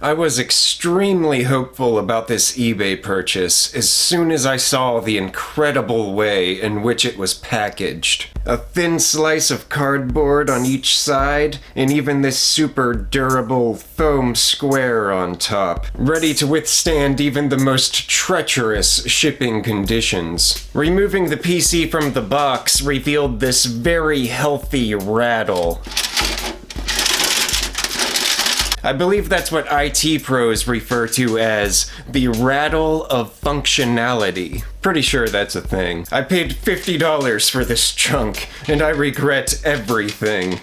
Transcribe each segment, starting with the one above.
I was extremely hopeful about this eBay purchase as soon as I saw the incredible way in which it was packaged. A thin slice of cardboard on each side, and even this super durable foam square on top, ready to withstand even the most treacherous shipping conditions. Removing the PC from the box revealed this very healthy rattle. I believe that's what IT pros refer to as the rattle of functionality. Pretty sure that's a thing. I paid $50 for this chunk, and I regret everything.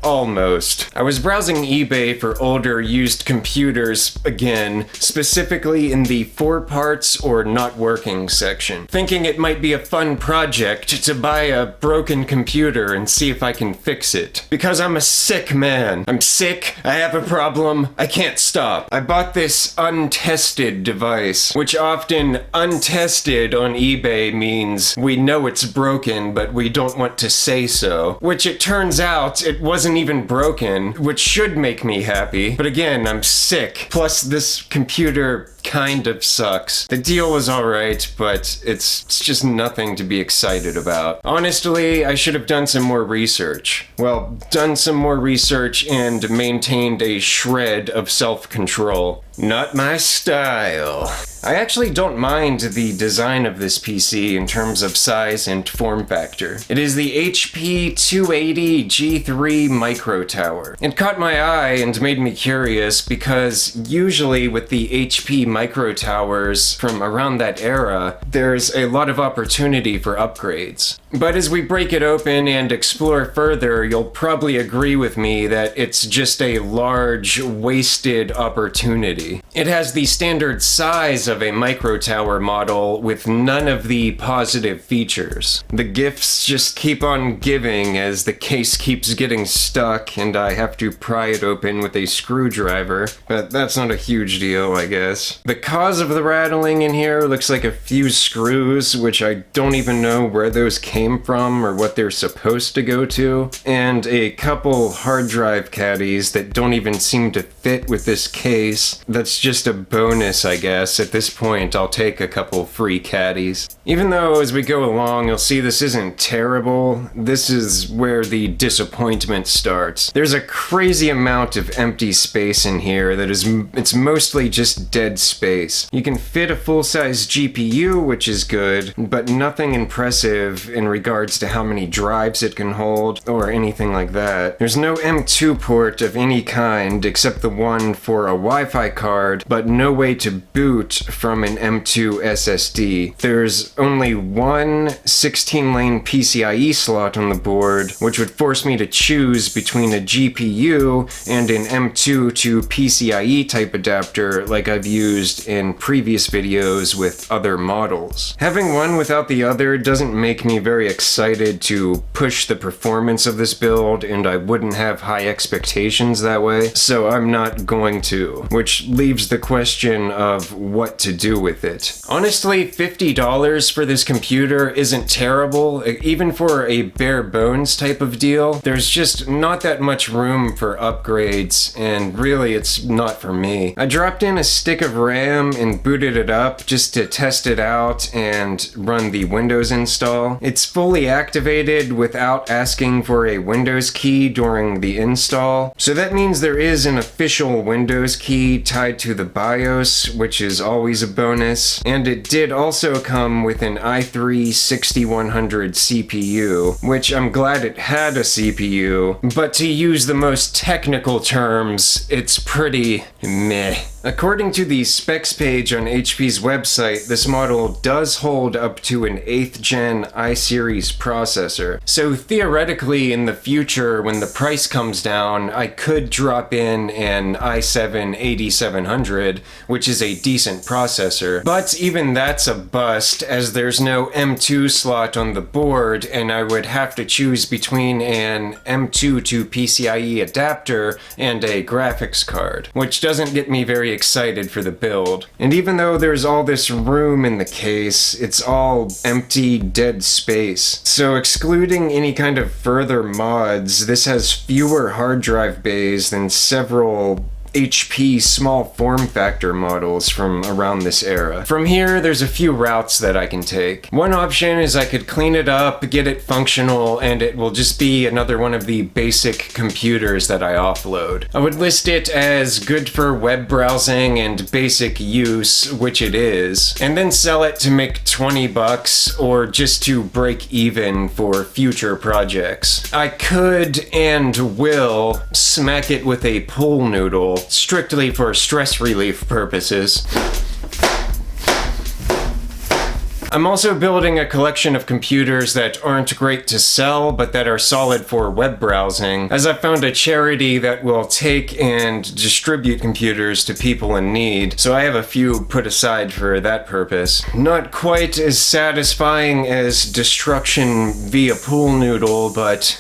Almost. I was browsing eBay for older used computers again, specifically in the 4 parts or not working section, thinking it might be a fun project to buy a broken computer and see if I can fix it. Because I'm a sick man. I'm sick, I have a problem, I can't stop. I bought this untested device, which often untested on eBay means we know it's broken, but we don't want to say so. Which it turns out it wasn't even broken, which should make me happy. But again, I'm sick. Plus, this computer kind of sucks. The deal was alright, but it's just nothing to be excited about. Honestly, I should have done some more research. Well, done some more research and maintained a shred of self-control. Not my style. I actually don't mind the design of this PC in terms of size and form factor. It is the HP 280 G3 Micro Tower. It caught my eye and made me curious because usually with the HP Micro Towers from around that era, there's a lot of opportunity for upgrades. But as we break it open and explore further, you'll probably agree with me that it's just a large, wasted opportunity. It has the standard size of a micro tower model with none of the positive features. The gifts just keep on giving as the case keeps getting stuck and I have to pry it open with a screwdriver, but that's not a huge deal, I guess. The cause of the rattling in here looks like a few screws, which I don't even know where those came from or what they're supposed to go to, and a couple hard drive caddies that don't even seem to fit with this case. That's just a bonus, I guess. At this point, I'll take a couple free caddies. Even though as we go along, you'll see this isn't terrible, this is where the disappointment starts. There's a crazy amount of empty space in here that it's mostly just dead space. You can fit a full-size GPU, which is good, but nothing impressive in regards to how many drives it can hold or anything like that. There's no M2 port of any kind except the one for a Wi-Fi card, but no way to boot from an M2 SSD. There's only one 16-lane PCIe slot on the board, which would force me to choose between a GPU and an M2 to PCIe type adapter like I've used in previous videos with other models. Having one without the other doesn't make me very excited to push the performance of this build, and I wouldn't have high expectations that way, so I'm not going to, which leaves the question of what to do with it. Honestly, $50 for this computer isn't terrible, even for a bare bones type of deal. There's just not that much room for upgrades, and really it's not for me. I dropped in a stick of RAM and booted it up just to test it out and run the Windows install. It's fully activated without asking for a Windows key during the install, so that means there is an official Windows key tied to the BIOS, which is always a bonus, and it did also come with an i3-6100 CPU, which I'm glad it had a CPU, but to use the most technical terms, it's pretty meh. According to the specs page on HP's website, this model does hold up to an 8th gen i-series processor, so theoretically in the future when the price comes down, I could drop in an i7-8700, which is a decent processor, but even that's a bust as there's no M2 slot on the board and I would have to choose between an M2 to PCIe adapter and a graphics card, which doesn't get me very excited for the build. And even though there's all this room in the case, it's all empty, dead space. So excluding any kind of further mods, this has fewer hard drive bays than several HP small form factor models from around this era. From here, there's a few routes that I can take. One option is I could clean it up, get it functional, and it will just be another one of the basic computers that I offload. I would list it as good for web browsing and basic use, which it is, and then sell it to make 20 bucks or just to break even for future projects. I could and will smack it with a pool noodle, strictly for stress relief purposes. I'm also building a collection of computers that aren't great to sell, but that are solid for web browsing, as I found a charity that will take and distribute computers to people in need, so I have a few put aside for that purpose. Not quite as satisfying as destruction via pool noodle, but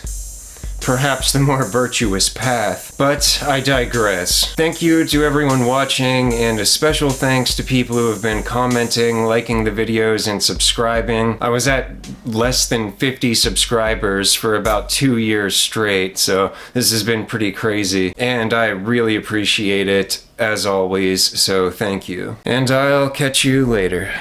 perhaps the more virtuous path. But I digress. Thank you to everyone watching, and a special thanks to people who have been commenting, liking the videos, and subscribing. I was at less than 50 subscribers for about 2 years straight, so this has been pretty crazy, and I really appreciate it, as always, so thank you. And I'll catch you later.